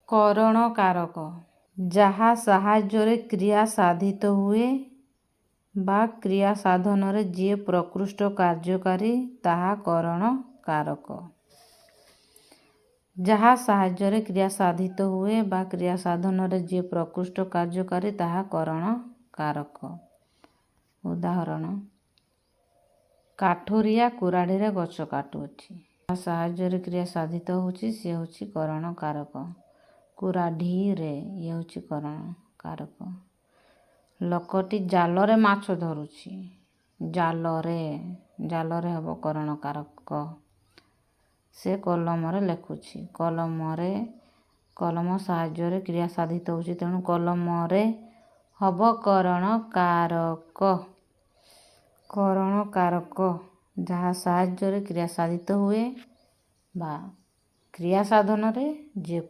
କରଣ କାରକ ଯାହା ସାହାଯ୍ୟରେ କ୍ରିୟା ସାଧିତ ହୁଏ ବା କ୍ରିୟା ସାଧନରେ ଯିଏ ପ୍ରକୃଷ୍ଟ କାର୍ଯ୍ୟକାରୀ ତାହା କରଣ କାରକ। ଯାହା ସାହାଯ୍ୟରେ କ୍ରିୟା ସାଧିତ ହୁଏ ବା କ୍ରିୟା ସାଧନରେ ଯିଏ ପ୍ରକୃଷ୍ଟ କାର୍ଯ୍ୟକାରୀ ତାହା କରଣ କାରକ। ଉଦାହରଣ, କାଠୁରିଆ କୁରାଢ଼ୀରେ ଗଛ କାଟୁଅଛି। ଯାହା ସାହାଯ୍ୟରେ କ୍ରିୟା ସାଧିତ ହେଉଛି ସିଏ ହେଉଛି କରଣ କାରକ। କୁରାଢ଼ୀରେ ଇଏ ହେଉଛି କରଣ କାରକ। ଲୋକଟି ଜାଲରେ ମାଛ ଧରୁଛି। ଜାଲରେ ହେବ କରଣ କାରକ। ସେ କଲମରେ ଲେଖୁଛି। କଲମ ସାହାଯ୍ୟରେ କ୍ରିୟା ସାଧିତ ହେଉଛି ତେଣୁ କଲମରେ ହେବ କରଣ କାରକ। କରଣ କାରକ ଯାହା ସାହାଯ୍ୟରେ କ୍ରିୟା ସାଧିତ ହୁଏ ବା କ୍ରିୟା ସାଧନରେ ଯିଏ